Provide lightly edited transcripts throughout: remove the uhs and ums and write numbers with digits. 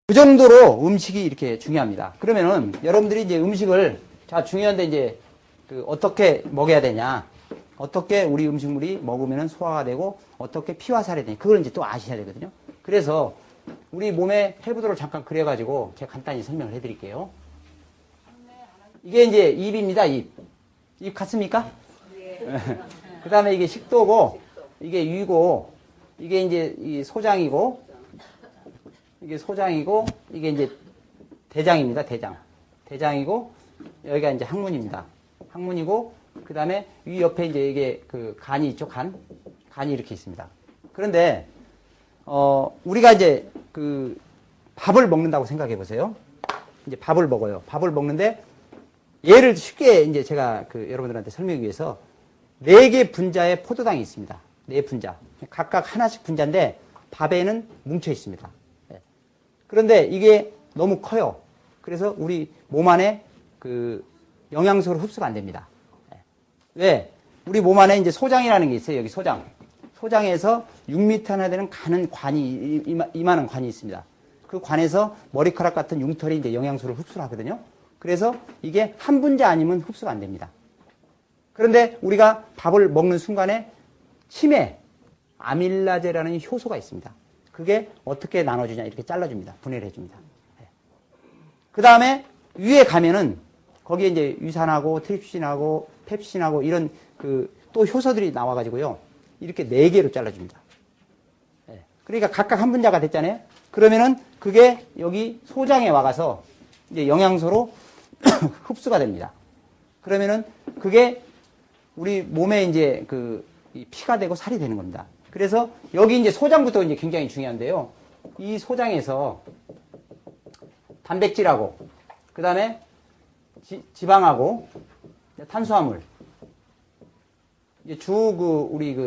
그 정도로 음식이 이렇게 중요합니다. 그러면은 여러분들이 이제 음식을 자 중요한데 이제 어떻게 먹여야 되냐, 어떻게 우리 음식물이 먹으면 소화가 되고 어떻게 피와 살이 되냐, 그걸 이제 또 아셔야 되거든요. 그래서 우리 몸의 해부도를 잠깐 그려가지고 제가 간단히 설명을 해드릴게요. 이게 이제 입입니다. 입 같습니까? 그 다음에 이게 식도고, 이게 위고, 이게 이제 이 소장이고, 이게 소장이고, 이게 이제 대장입니다. 대장이고, 여기가 이제 항문입니다. 항문이고, 그 다음에 위 옆에 이제 이게 간이 있죠. 간이 이렇게 있습니다. 그런데, 우리가 이제 밥을 먹는다고 생각해 보세요. 이제 밥을 먹어요. 밥을 먹는데, 얘를 쉽게 이제 제가 여러분들한테 설명하기 위해서 4개 분자의 포도당이 있습니다. 4분자. 각각 하나씩 분자인데 밥에는 뭉쳐 있습니다. 그런데 이게 너무 커요. 그래서 우리 몸 안에 영양소로 흡수가 안 됩니다. 왜? 우리 몸 안에 이제 소장이라는 게 있어요. 여기 소장. 소장에서 6m나 되는 관이, 이만한 관이 있습니다. 그 관에서 머리카락 같은 융털이 이제 영양소를 흡수를 하거든요. 그래서 이게 한 분자 아니면 흡수가 안 됩니다. 그런데 우리가 밥을 먹는 순간에 침에 아밀라제라는 효소가 있습니다. 그게 어떻게 나눠주냐, 이렇게 잘라줍니다. 분해를 해줍니다. 그 다음에 위에 가면은 거기에 이제 유산하고 트립신하고 펩신하고 이런 또 효소들이 나와가지고요. 이렇게 4개로 잘라줍니다. 그러니까 각각 한 분자가 됐잖아요. 그러면은 그게 여기 소장에 와가서 이제 영양소로 흡수가 됩니다. 그러면은 그게 우리 몸에 이제 피가 되고 살이 되는 겁니다. 그래서 여기 이제 소장부터 이제 굉장히 중요한데요. 이 소장에서 단백질하고, 그 다음에 지방하고, 탄수화물, 이제 우리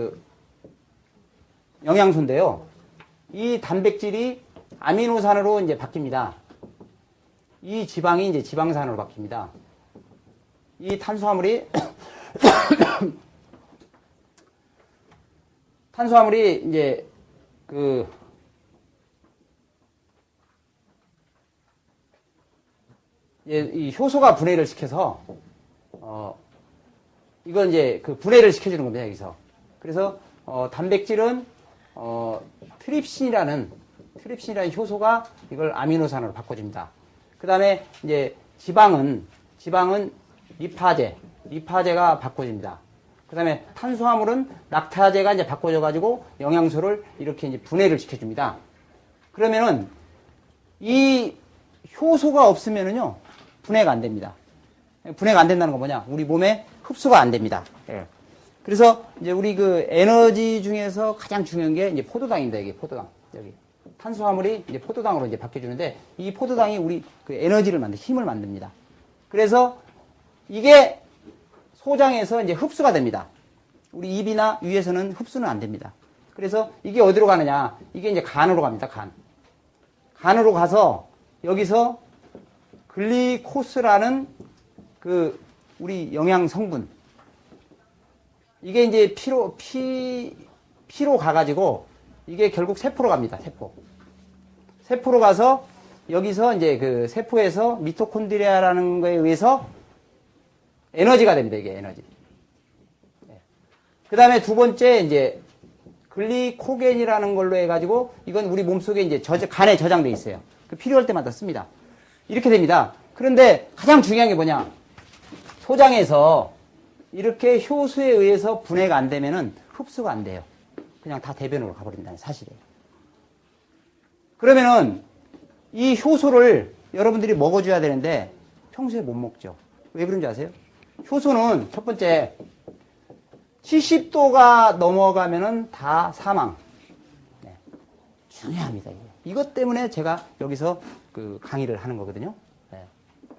영양소인데요. 이 단백질이 아미노산으로 이제 바뀝니다. 이 지방이 이제 지방산으로 바뀝니다. 이 탄수화물이 이제 이 효소가 분해를 시켜서 이건 이제 분해를 시켜주는 겁니다. 여기서. 그래서 단백질은 트립신이라는 효소가 이걸 아미노산으로 바꿔줍니다. 그 다음에 이제 지방은 리파제가 바꿔줍니다. 그 다음에 탄수화물은 락타제가 이제 바꿔줘가지고 영양소를 이렇게 이제 분해를 시켜줍니다. 그러면은 이 효소가 없으면은요, 분해가 안 됩니다. 분해가 안 된다는 건 뭐냐? 우리 몸에 흡수가 안 됩니다. 그래서 이제 우리 에너지 중에서 가장 중요한 게 이제 포도당입니다. 이게 포도당. 여기. 탄수화물이 이제 포도당으로 이제 바뀌어주는데 이 포도당이 우리 에너지를 힘을 만듭니다. 그래서 이게 소장에서 이제 흡수가 됩니다. 우리 입이나 위에서는 흡수는 안 됩니다. 그래서 이게 어디로 가느냐? 이게 이제 간으로 갑니다. 간으로 가서 여기서 글리코스라는 우리 영양 성분, 이게 이제 피로 가가지고 이게 결국 세포로 갑니다. 세포로 가서 여기서 이제 세포에서 미토콘드리아라는 거에 의해서 에너지가 됩니다. 이게 에너지. 그 다음에 두 번째 이제 글리코겐이라는 걸로 해가지고 이건 우리 몸속에 이제 간에 저장돼 있어요. 필요할 때마다 씁니다. 이렇게 됩니다. 그런데 가장 중요한 게 뭐냐? 소장에서 이렇게 효소에 의해서 분해가 안 되면은 흡수가 안 돼요. 그냥 다 대변으로 가버린다는 사실이에요. 그러면은 이 효소를 여러분들이 먹어줘야 되는데 평소에 못 먹죠. 왜 그런지 아세요? 효소는 첫 번째 70도가 넘어가면은 다 사망. 중요합니다. 이것 때문에 제가 여기서 강의를 하는 거거든요.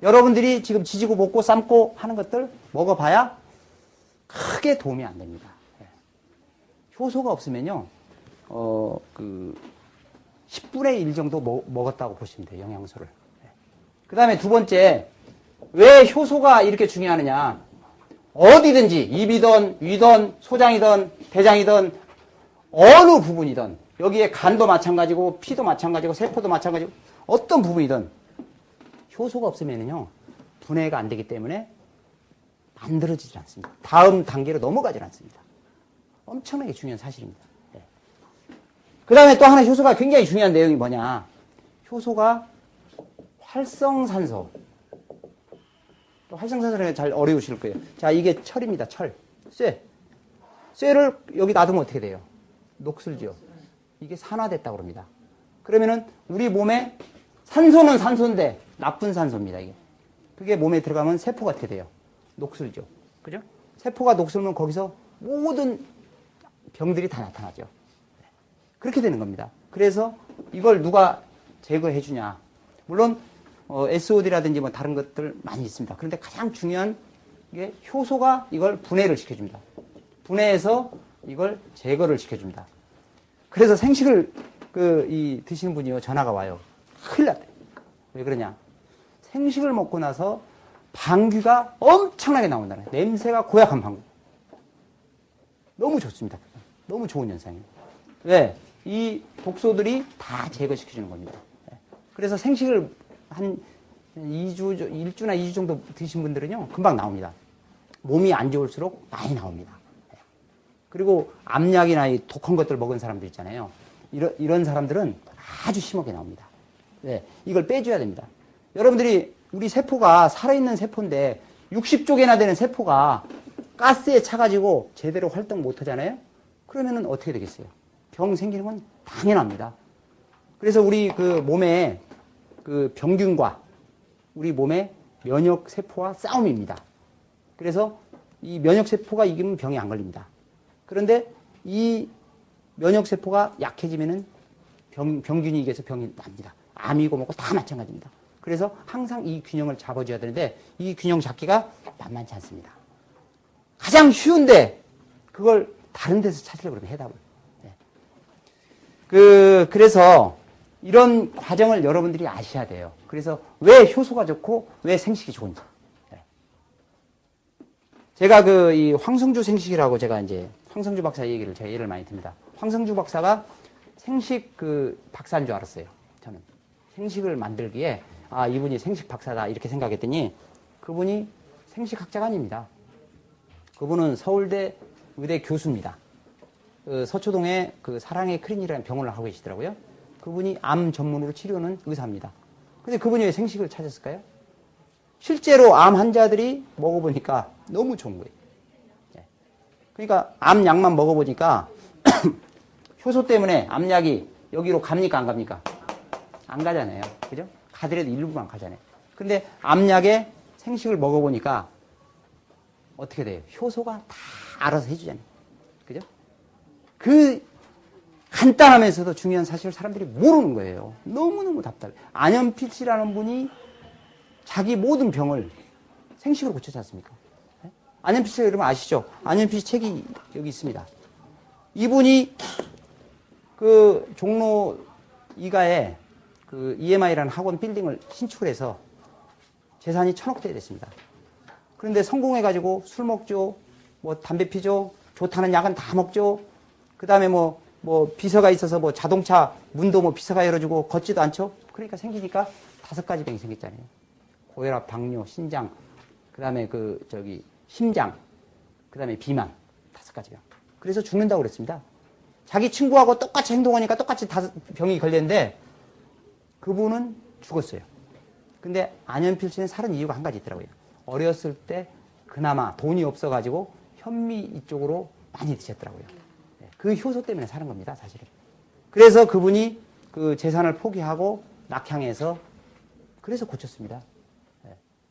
여러분들이 지금 지지고 볶고 삶고 하는 것들 먹어봐야 크게 도움이 안 됩니다. 효소가 없으면요, 10분의 1 정도 먹었다고 보시면 돼요, 영양소를. 그 다음에 두 번째, 왜 효소가 이렇게 중요하느냐? 어디든지, 입이든, 위든, 소장이든, 대장이든, 어느 부분이든, 여기에 간도 마찬가지고, 피도 마찬가지고, 세포도 마찬가지고, 어떤 부분이든 효소가 없으면요 분해가 안 되기 때문에 만들어지지 않습니다. 다음 단계로 넘어가지 않습니다. 엄청나게 중요한 사실입니다. 네. 그 다음에 또 하나 효소가 굉장히 중요한 내용이 뭐냐. 효소가 활성산소. 또 활성산소는 잘 어려우실 거예요. 자, 이게 철입니다. 철. 쇠. 쇠를 여기 놔두면 어떻게 돼요? 녹슬죠. 이게 산화됐다고 그럽니다. 그러면은 우리 몸에 산소는 산소인데 나쁜 산소입니다. 이게. 그게 몸에 들어가면 세포가 어떻게 돼요? 녹슬죠. 그죠? 세포가 녹슬면 거기서 모든 병들이 다 나타나죠. 그렇게 되는 겁니다. 그래서 이걸 누가 제거해 주냐. 물론 SOD라든지 뭐 다른 것들 많이 있습니다. 그런데 가장 중요한 게 효소가 이걸 분해를 시켜줍니다. 분해해서 이걸 제거를 시켜줍니다. 그래서 생식을 드시는 분이요 전화가 와요. 큰일 났대. 왜 그러냐? 생식을 먹고 나서 방귀가 엄청나게 나온다는 거예요. 냄새가 고약한 방귀. 너무 좋습니다. 너무 좋은 현상이에요. 왜? 이 독소들이 다 제거시켜주는 겁니다. 그래서 생식을 한 1주나 2주 정도 드신 분들은요, 금방 나옵니다. 몸이 안 좋을수록 많이 나옵니다. 그리고 암약이나 이 독한 것들 먹은 사람들 있잖아요. 이런 사람들은 아주 심하게 나옵니다. 네, 이걸 빼줘야 됩니다. 여러분들이 우리 세포가 살아있는 세포인데 60쪽이나 되는 세포가 가스에 차가지고 제대로 활동 못 하잖아요? 그러면은 어떻게 되겠어요? 병 생기는 건 당연합니다. 그래서 우리 몸에 병균과 우리 몸의 면역세포와 싸움입니다. 그래서 이 면역세포가 이기면 병이 안 걸립니다. 그런데 이 면역세포가 약해지면은 병균이 이겨서 병이 납니다. 암이고 뭐고 다 마찬가지입니다. 그래서 항상 이 균형을 잡아줘야 되는데 이 균형 잡기가 만만치 않습니다. 가장 쉬운데 그걸 다른 데서 찾으려고 그러면 해답을. 네. 그래서 이런 과정을 여러분들이 아셔야 돼요. 그래서 왜 효소가 좋고 왜 생식이 좋은지. 네. 제가 이 황성주 생식이라고 제가 이제 황성주 박사 얘기를 제가 예를 많이 듭니다. 황성주 박사가 생식 박사인 줄 알았어요. 저는 생식을 만들기에 이분이 생식 박사다 이렇게 생각했더니 그분이 생식학자가 아닙니다. 그분은 서울대 의대 교수입니다. 서초동에 사랑의 클리닉이라는 병원을 하고 계시더라고요. 그분이 암 전문으로 치료하는 의사입니다. 근데 그분이 왜 생식을 찾았을까요? 실제로 암 환자들이 먹어보니까 너무 좋은 거예요. 그러니까 암 약만 먹어보니까 효소 때문에 암약이 여기로 갑니까 안 갑니까? 안 가잖아요. 그죠? 가더라도 일부만 가잖아요. 근데 암약에 생식을 먹어보니까 어떻게 돼요? 효소가 다 알아서 해주잖아요. 그죠? 간단하면서도 중요한 사실을 사람들이 모르는 거예요. 너무너무 답답해. 안현필 씨라는 분이 자기 모든 병을 생식으로 고쳤지 않습니까? 안현필 씨 여러분 아시죠? 안현필 씨 책이 여기 있습니다. 이분이 종로 이가에 EMI라는 학원 빌딩을 신축해서 재산이 1,000억대 됐습니다. 그런데 성공해가지고 술 먹죠, 담배 피죠, 좋다는 약은 다 먹죠. 그 다음에 비서가 있어서 자동차 문도 비서가 열어주고 걷지도 않죠. 그러니까 생기니까 5가지 병이 생겼잖아요. 고혈압, 당뇨, 신장, 그 다음에 심장, 그 다음에 비만, 5가지 병. 그래서 죽는다고 그랬습니다. 자기 친구하고 똑같이 행동하니까 똑같이 병이 걸렸는데 그분은 죽었어요. 근데 안현필 씨는 살은 이유가 한 가지 있더라고요. 어렸을 때 그나마 돈이 없어가지고 현미 이쪽으로 많이 드셨더라고요. 그 효소 때문에 사는 겁니다, 사실은. 그래서 그분이 재산을 포기하고 낙향해서 그래서 고쳤습니다.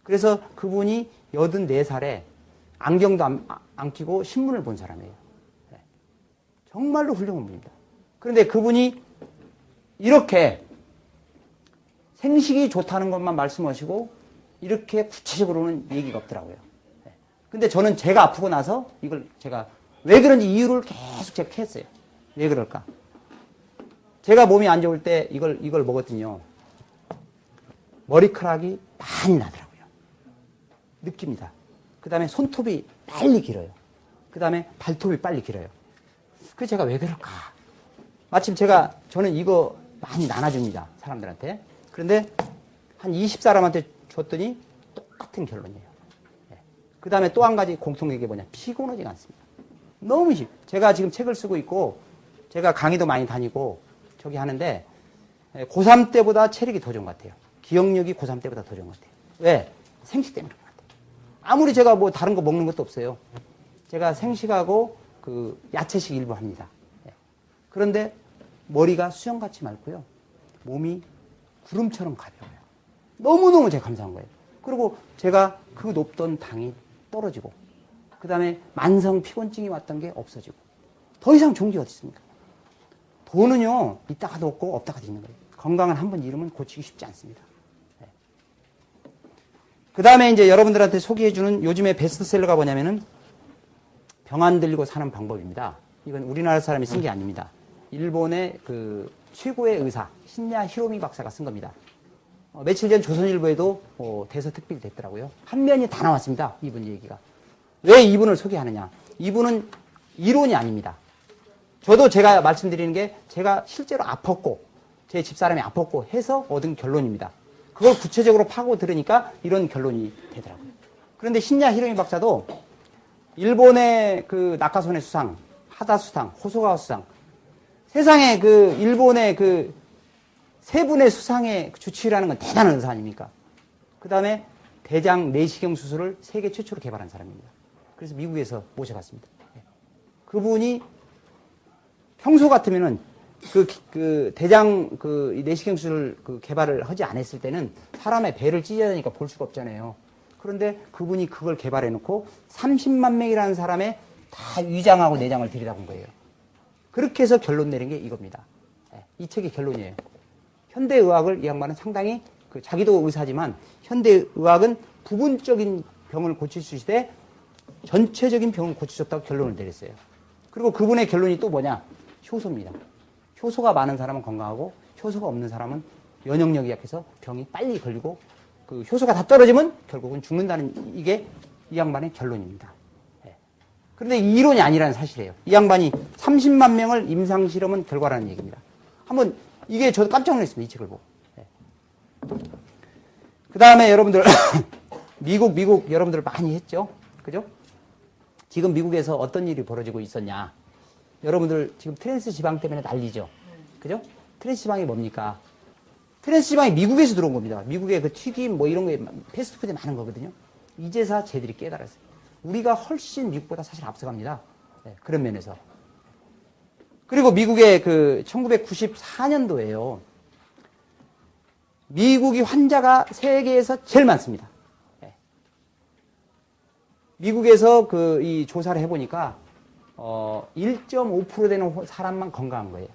그래서 그분이 84살에 안경도 안 끼고 신문을 본 사람이에요. 정말로 훌륭한 분입니다. 그런데 그분이 이렇게 생식이 좋다는 것만 말씀하시고 이렇게 구체적으로는 얘기가 없더라고요. 근데 저는 제가 아프고 나서 이걸 제가 왜 그런지 이유를 계속 제가 캐했어요. 왜 그럴까? 제가 몸이 안 좋을 때 이걸 먹었더니요. 머리카락이 많이 나더라고요. 느낍니다. 그 다음에 손톱이 빨리 길어요. 그 다음에 발톱이 빨리 길어요. 그래서 제가 왜 그럴까? 마침 저는 이거 많이 나눠줍니다. 사람들한테. 그런데 한 20사람한테 줬더니 똑같은 결론이에요. 그 다음에 또 한 가지 공통된 게 뭐냐. 피곤하지가 않습니다. 너무 제가 지금 책을 쓰고 있고 제가 강의도 많이 다니고 저기 하는데 고3 때보다 체력이 더 좋은 것 같아요. 기억력이 고3 때보다 더 좋은 것 같아요. 왜? 생식 때문에 그런 것 같아요. 아무리 제가 뭐 다른 거 먹는 것도 없어요. 제가 생식하고 그 야채식 일부 합니다. 그런데 머리가 수정같이 맑고요. 몸이 구름처럼 가벼워요. 너무너무 제가 감사한 거예요. 그리고 제가 그 높던 당이 떨어지고 그 다음에 만성 피곤증이 왔던 게 없어지고 더 이상 좋은 게 어디 있습니까? 돈은요 있다가도 없고 없다가도 있는 거예요. 건강을 한번 잃으면 고치기 쉽지 않습니다. 그 다음에 이제 여러분들한테 소개해주는 요즘의 베스트셀러가 뭐냐면은 병 안 들리고 사는 방법입니다. 이건 우리나라 사람이 쓴 게 아닙니다. 일본의 그 최고의 의사 신야 히로미 박사가 쓴 겁니다. 며칠 전 조선일보에도 대서특필이 됐더라고요. 한 면이 다 나왔습니다. 이분 얘기가. 왜 이분을 소개하느냐. 이분은 이론이 아닙니다. 저도 제가 말씀드리는 게 제가 실제로 아팠고 제 집사람이 아팠고 해서 얻은 결론입니다. 그걸 구체적으로 파고 들으니까 이런 결론이 되더라고요. 그런데 신야 히로미 박사도 일본의 그 나카소네 수상, 하다 수상, 호소가와 수상 세상에 그 일본의 그 세 분의 수상의 주치의라는 건 대단한 의사 아닙니까? 그 다음에 대장 내시경 수술을 세계 최초로 개발한 사람입니다. 그래서 미국에서 모셔갔습니다. 그분이 평소 같으면은 그 대장 그 내시경 수술 그 개발을 하지 않았을 때는 사람의 배를 찢어야 되니까 볼 수가 없잖아요. 그런데 그분이 그걸 개발해 놓고 30만 명이라는 사람의 다 위장하고 내장을 들이다 본 거예요. 그렇게 해서 결론 내린 게 이겁니다. 이 책의 결론이에요. 현대의학을 이 양반은 상당히 자기도 의사지만 현대의학은 부분적인 병을 고칠 수 있되 전체적인 병을 고칠 수 없다고 결론을 내렸어요. 그리고 그분의 결론이 또 뭐냐? 효소입니다. 효소가 많은 사람은 건강하고 효소가 없는 사람은 면역력이 약해서 병이 빨리 걸리고 그 효소가 다 떨어지면 결국은 죽는다는 이게 이 양반의 결론입니다. 그런데 이 이론이 아니라는 사실이에요. 이 양반이 30만 명을 임상실험한 결과라는 얘기입니다. 한번 이게 저도 깜짝 놀랐습니다. 이 책을 보고. 그 다음에 여러분들 미국 여러분들 많이 했죠? 그죠? 지금 미국에서 어떤 일이 벌어지고 있었냐? 여러분들 지금 트랜스 지방 때문에 난리죠? 그죠? 트랜스 지방이 뭡니까? 트랜스 지방이 미국에서 들어온 겁니다. 미국의 그 튀김 뭐 이런 게 패스트푸드에 많은 거거든요. 이제서 쟤들이 깨달았어요. 우리가 훨씬 미국보다 사실 앞서갑니다. 그런 면에서. 그리고 미국의 그 1994년도에요. 미국이 환자가 세계에서 제일 많습니다. 미국에서 이 조사를 해보니까 1.5% 되는 사람만 건강한 거예요.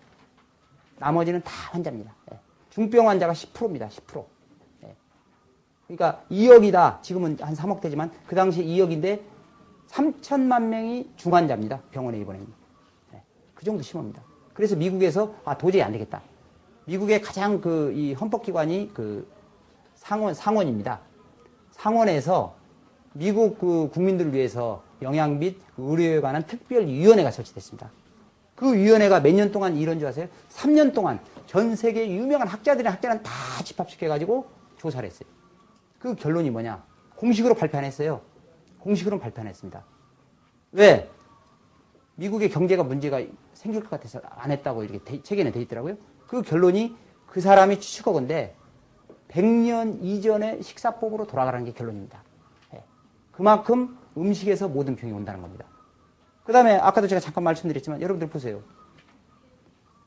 나머지는 다 환자입니다. 중병 환자가 10%입니다. 10%. 그러니까 2억이다. 지금은 한 3억 되지만 그 당시에 2억인데 3천만 명이 중환자입니다. 병원에 입원합니다. 그 정도 심합니다. 그래서 미국에서 도저히 안 되겠다. 미국의 가장 이 헌법기관이 상원입니다. 상원에서 미국 국민들을 위해서 영양 및 의료에 관한 특별위원회가 설치됐습니다. 그 위원회가 몇 년 동안 이런 줄 아세요? 3년 동안 전 세계 유명한 학자들이나 학자는 다 집합시켜가지고 조사를 했어요. 그 결론이 뭐냐? 공식으로 발표 안 했어요. 공식으로는 발표 안 했습니다. 왜? 미국의 경제가 문제가 생길 것 같아서 안 했다고 이렇게 책에는 돼 있더라고요. 그 결론이 그 사람이 추측하건데 100년 이전의 식사법으로 돌아가라는 게 결론입니다. 그만큼 음식에서 모든 병이 온다는 겁니다. 그 다음에 아까도 제가 잠깐 말씀드렸지만 여러분들 보세요.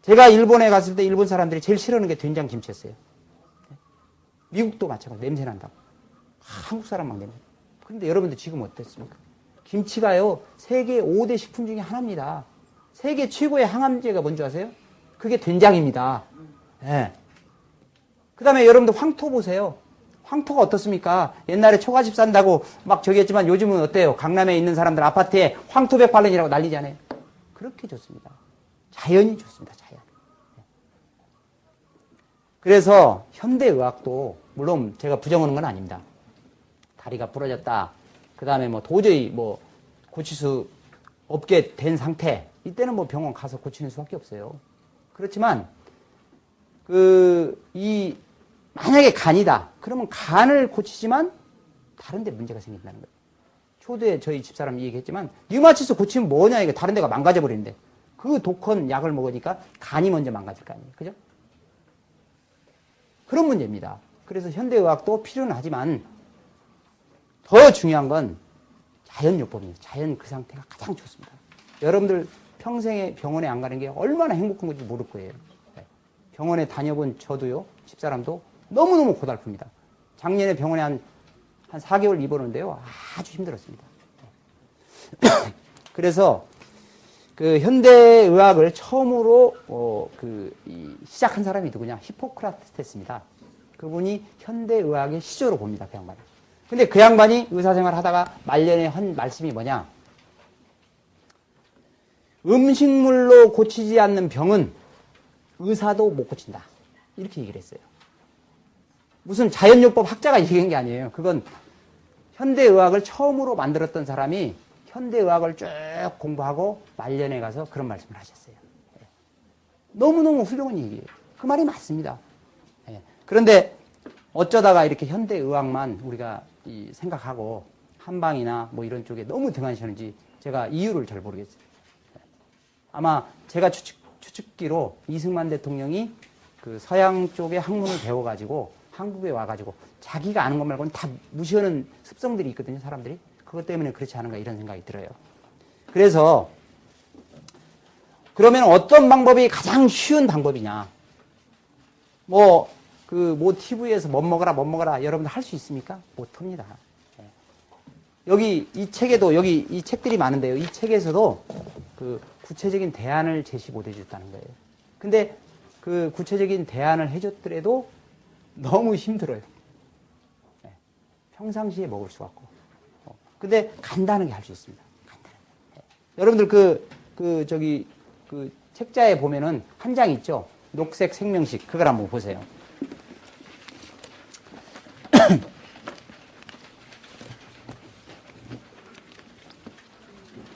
제가 일본에 갔을 때 일본 사람들이 제일 싫어하는 게 된장김치였어요. 미국도 마찬가지로 냄새 난다고. 한국 사람 막 냄새. 그런데 여러분들 지금 어땠습니까? 김치가요, 세계 5대 식품 중에 하나입니다. 세계 최고의 항암제가 뭔지 아세요? 그게 된장입니다. 그 다음에 여러분들 황토 보세요. 황토가 어떻습니까? 옛날에 초가집 산다고 막 저기 했지만 요즘은 어때요? 강남에 있는 사람들 아파트에 황토 100발렌이라고 난리잖아요. 그렇게 좋습니다. 자연이 좋습니다. 자연. 그래서 현대의학도 물론 제가 부정하는 건 아닙니다. 다리가 부러졌다. 그 다음에 도저히 고칠 수 없게 된 상태. 이때는 병원 가서 고치는 수밖에 없어요. 그렇지만 이 만약에 간이다. 그러면 간을 고치지만 다른 데 문제가 생긴다는 거예요. 초두에 저희 집사람이 얘기했지만 류마티스 고치면 뭐냐 이거 다른 데가 망가져 버리는데 그 독한 약을 먹으니까 간이 먼저 망가질 거 아니에요. 그죠? 그런 문제입니다. 그래서 현대의학도 필요는 하지만 더 중요한 건 자연요법입니다. 자연 그 상태가 가장 좋습니다. 여러분들 평생에 병원에 안 가는 게 얼마나 행복한 건지 모를 거예요. 병원에 다녀본 저도요, 집사람도 너무너무 고달픕니다. 작년에 병원에 한 4개월 입원했는데요. 아주 힘들었습니다. 그래서 그 현대의학을 처음으로 시작한 사람이 누구냐? 히포크라테스입니다. 그분이 현대의학의 시조로 봅니다. 그 양반을. 근데 그 양반이 의사생활 하다가 말년에 한 말씀이 뭐냐? 음식물로 고치지 않는 병은 의사도 못 고친다. 이렇게 얘기를 했어요. 무슨 자연요법 학자가 얘기한 게 아니에요. 그건 현대의학을 처음으로 만들었던 사람이 현대의학을 쭉 공부하고 말년에 가서 그런 말씀을 하셨어요. 너무너무 훌륭한 얘기예요. 그 말이 맞습니다. 그런데 어쩌다가 이렇게 현대의학만 우리가 생각하고 한방이나 뭐 이런 쪽에 너무 등한시하는지 제가 이유를 잘 모르겠어요. 아마 제가 추측기로 이승만 대통령이 그 서양 쪽의 학문을 배워가지고 한국에 와가지고 자기가 아는 것 말고는 다 무시하는 습성들이 있거든요, 사람들이. 그것 때문에 그렇지 않은가 이런 생각이 들어요. 그래서 그러면 어떤 방법이 가장 쉬운 방법이냐? 뭐 TV에서 못 먹어라 여러분들 할 수 있습니까? 못합니다. 여기 이 책에도 여기 이 책들이 많은데요. 이 책에서도 그 구체적인 대안을 제시 못 해줬다는 거예요. 근데 그 구체적인 대안을 해줬더라도 너무 힘들어요. 평상시에 먹을 수가 없고. 근데 간단하게 할 수 있습니다. 간단하게. 여러분들 그 책자에 보면은 한 장 있죠? 녹색 생명식. 그걸 한번 보세요.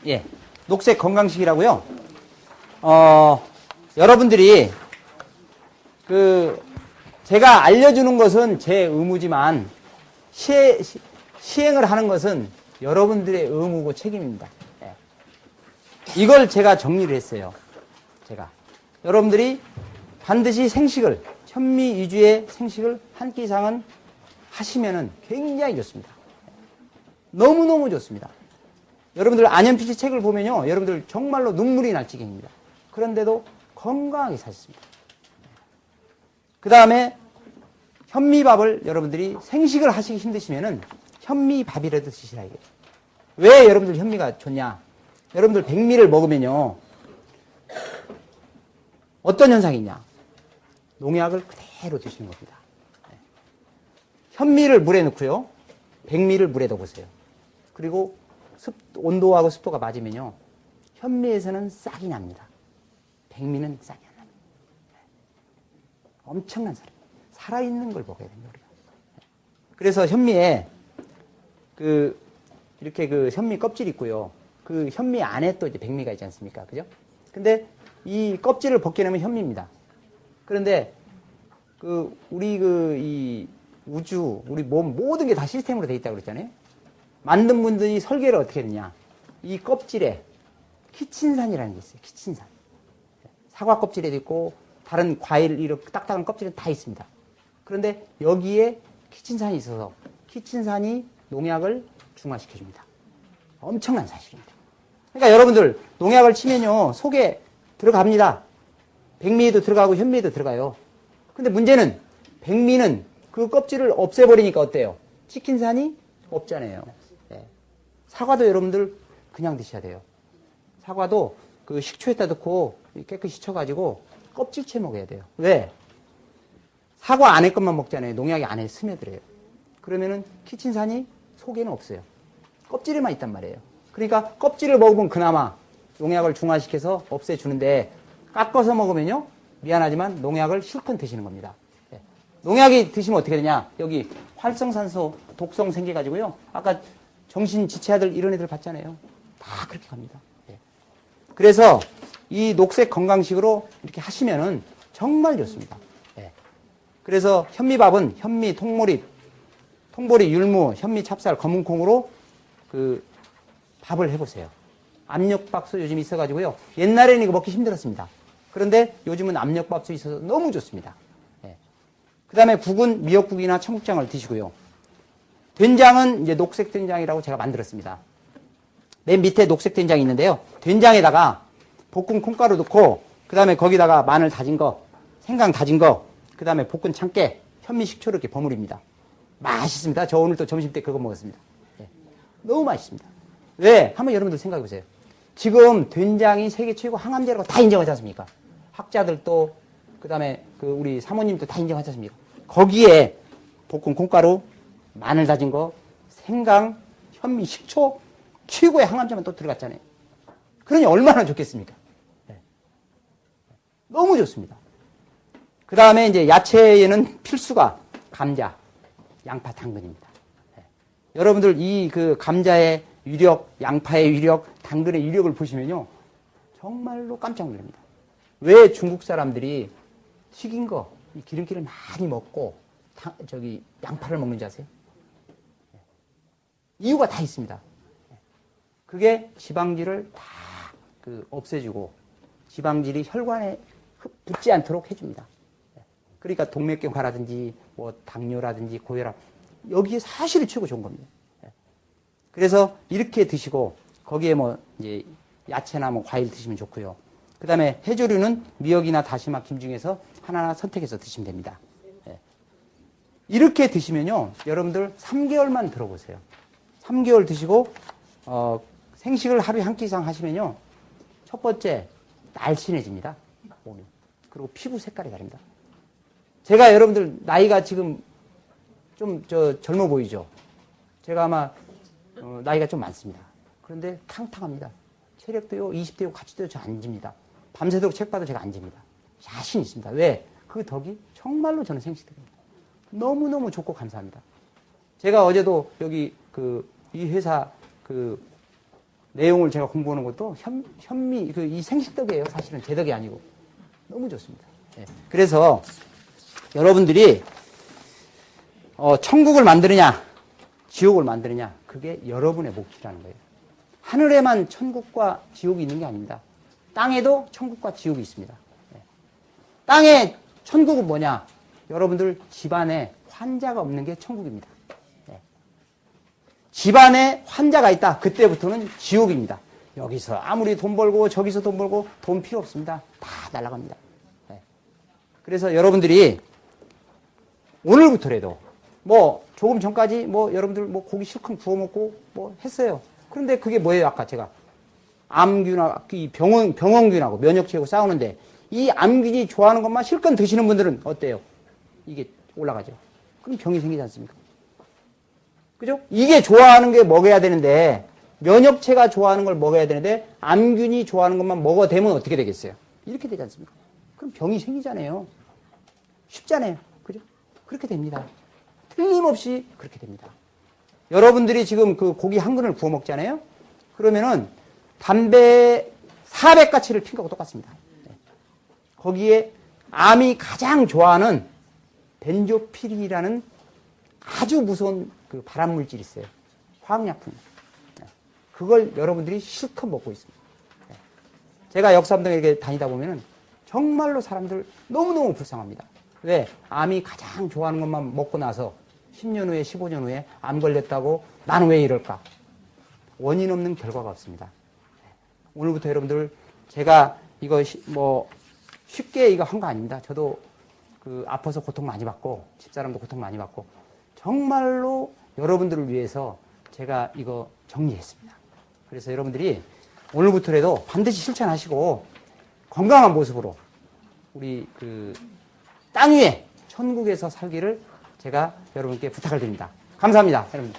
예. 녹색 건강식이라고요. 여러분들이 제가 알려주는 것은 제 의무지만 시행을 하는 것은 여러분들의 의무고 책임입니다. 예. 이걸 제가 정리를 했어요. 여러분들이 반드시 생식을 현미 위주의 생식을 한 끼 이상은 하시면은 굉장히 좋습니다. 너무너무 좋습니다. 여러분들 안현피 씨 책을 보면요. 여러분들 정말로 눈물이 날 지경입니다. 그런데도 건강하게 사셨습니다. 그 다음에 현미밥을 여러분들이 생식을 하시기 힘드시면은 현미밥이라도 드시라 이게. 왜 여러분들 현미가 좋냐? 여러분들 백미를 먹으면요. 어떤 현상이 있냐? 농약을 그대로 드시는 겁니다. 현미를 물에 넣고요. 백미를 물에 넣어보세요. 그리고 온도하고 습도가 맞으면요. 현미에서는 싹이 납니다. 백미는 싹이 안 납니다. 엄청난 사람. 살아있는 걸 먹어야 됩니다, 우리가. 그래서 현미에 이렇게 현미 껍질이 있고요. 그 현미 안에 또 이제 백미가 있지 않습니까? 그죠? 근데 이 껍질을 벗겨내면 현미입니다. 그런데 이 우주, 우리 몸 모든 게 다 시스템으로 돼 있다고 그랬잖아요. 만든 분들이 설계를 어떻게 했느냐. 이 껍질에 키친산이라는 게 있어요. 키친산. 사과 껍질에도 있고 다른 과일 이렇게 딱딱한 껍질에 다 있습니다. 그런데 여기에 키친산이 있어서 키친산이 농약을 중화시켜줍니다. 엄청난 사실입니다. 그러니까 여러분들 농약을 치면요. 속에 들어갑니다. 백미에도 들어가고 현미에도 들어가요. 근데 문제는 백미는 그 껍질을 없애버리니까 어때요? 치킨산이 없잖아요. 네. 사과도 여러분들 그냥 드셔야 돼요. 사과도 그 식초에다 넣고 깨끗이 쳐가지고 껍질째 먹어야 돼요. 왜? 사과 안에 것만 먹잖아요. 농약이 안에 스며들어요. 그러면은 키친산이 속에는 없어요. 껍질에만 있단 말이에요. 그러니까 껍질을 먹으면 그나마 농약을 중화시켜서 없애주는데 깎아서 먹으면요. 미안하지만 농약을 실컷 드시는 겁니다. 네. 농약이 드시면 어떻게 되냐. 여기 활성산소 독성 생겨가지고요. 아까 정신지체아들 이런 애들 봤잖아요. 다 그렇게 갑니다. 네. 그래서 이 녹색 건강식으로 이렇게 하시면은 정말 좋습니다. 네. 그래서 현미밥은 현미, 통보리, 율무, 현미, 찹쌀, 검은콩으로 그 밥을 해보세요. 압력밥솥 요즘 있어가지고요. 옛날에는 이거 먹기 힘들었습니다. 그런데 요즘은 압력밥솥이 있어서 너무 좋습니다. 예. 그 다음에 국은 미역국이나 청국장을 드시고요. 된장은 이제 녹색 된장이라고 제가 만들었습니다. 맨 밑에 녹색 된장이 있는데요. 된장에다가 볶은 콩가루 넣고, 그 다음에 거기다가 마늘 다진 거, 생강 다진 거, 그 다음에 볶은 참깨, 현미 식초를 이렇게 버무립니다. 맛있습니다. 저 오늘 또 점심 때 그거 먹었습니다. 예. 너무 맛있습니다. 왜? 한번 여러분들 생각해 보세요. 지금 된장이 세계 최고 항암제라고 다 인정하지 않습니까? 학자들도, 그 다음에 그 우리 사모님도 다 인정하지 않습니까? 거기에 볶은 콩가루, 마늘 다진 거, 생강, 현미, 식초, 최고의 항암제만 또 들어갔잖아요. 그러니 얼마나 좋겠습니까? 네. 너무 좋습니다. 그 다음에 이제 야채에는 필수가 감자, 양파, 당근입니다. 네. 여러분들 이 그 감자의 위력, 양파의 위력, 당근의 위력을 보시면요. 정말로 깜짝 놀랍니다. 왜 중국 사람들이 튀긴 거, 이 기름기를 많이 먹고, 양파를 먹는지 아세요? 네. 이유가 다 있습니다. 그게 지방질을 다 없애주고 지방질이 혈관에 붙지 않도록 해줍니다. 그러니까 동맥경화라든지 뭐 당뇨라든지 고혈압 여기에 사실이 최고 좋은 겁니다. 그래서 이렇게 드시고 거기에 뭐 이제 야채나 뭐 과일 드시면 좋고요. 그 다음에 해조류는 미역이나 다시마, 김 중에서 하나하나 선택해서 드시면 됩니다. 이렇게 드시면요, 여러분들 3개월만 들어보세요. 3개월 드시고 생식을 하루에 한 끼 이상 하시면요, 첫 번째 날씬해집니다. 몸이. 그리고 피부 색깔이 다릅니다. 제가 여러분들 나이가 지금 좀 젊어 보이죠? 제가 아마 나이가 좀 많습니다. 그런데 탕탕합니다. 체력도요 20대요 같이 저 안 집니다. 밤새도록 책 봐도 제가 안 집니다. 자신 있습니다. 왜? 그 덕이 정말로 저는 생식덕입니다. 너무너무 좋고 감사합니다. 제가 어제도 여기 이 회사 내용을 제가 공부하는 것도 현미, 이 생식덕이에요. 사실은 제 덕이 아니고. 너무 좋습니다. 네. 그래서 여러분들이, 천국을 만드느냐, 지옥을 만드느냐, 그게 여러분의 몫이라는 거예요. 하늘에만 천국과 지옥이 있는 게 아닙니다. 땅에도 천국과 지옥이 있습니다. 네. 땅의 천국은 뭐냐? 여러분들 집안에 환자가 없는 게 천국입니다. 집안에 환자가 있다. 그때부터는 지옥입니다. 여기서 아무리 돈 벌고 저기서 돈 벌고 돈 필요 없습니다. 다 날아갑니다. 네. 그래서 여러분들이 오늘부터라도 뭐 조금 전까지 뭐 여러분들 뭐 고기 실컷 구워 먹고 뭐 했어요. 그런데 그게 뭐예요? 아까 제가 암균하고 이 병원균하고 면역체하고 싸우는데 이 암균이 좋아하는 것만 실컷 드시는 분들은 어때요? 이게 올라가죠. 그럼 병이 생기지 않습니까? 그죠? 이게 좋아하는 게 먹어야 되는데, 면역체가 좋아하는 걸 먹어야 되는데, 암균이 좋아하는 것만 먹어대면 어떻게 되겠어요? 이렇게 되지 않습니까? 그럼 병이 생기잖아요. 쉽잖아요. 그죠? 그렇게 됩니다. 틀림없이 그렇게 됩니다. 여러분들이 지금 그 고기 한 근을 구워 먹잖아요? 그러면은 담배 400가치를 핀 거하고 똑같습니다. 네. 거기에 암이 가장 좋아하는 벤조피린이라는 아주 무서운 발암물질이 있어요. 화학약품. 그걸 여러분들이 실컷 먹고 있습니다. 제가 역삼동에 이렇게 다니다 보면은 정말로 사람들 너무너무 불쌍합니다. 왜? 암이 가장 좋아하는 것만 먹고 나서 10년 후에 15년 후에 암 걸렸다고 나는 왜 이럴까? 원인 없는 결과가 없습니다. 오늘부터 여러분들 제가 이거 뭐 쉽게 이거 한 거 아닙니다. 저도 아파서 고통 많이 받고 집사람도 고통 많이 받고 정말로 여러분들을 위해서 제가 이거 정리했습니다. 그래서 여러분들이 오늘부터라도 반드시 실천하시고 건강한 모습으로 우리 땅 위에 천국에서 살기를 제가 여러분께 부탁을 드립니다. 감사합니다, 여러분.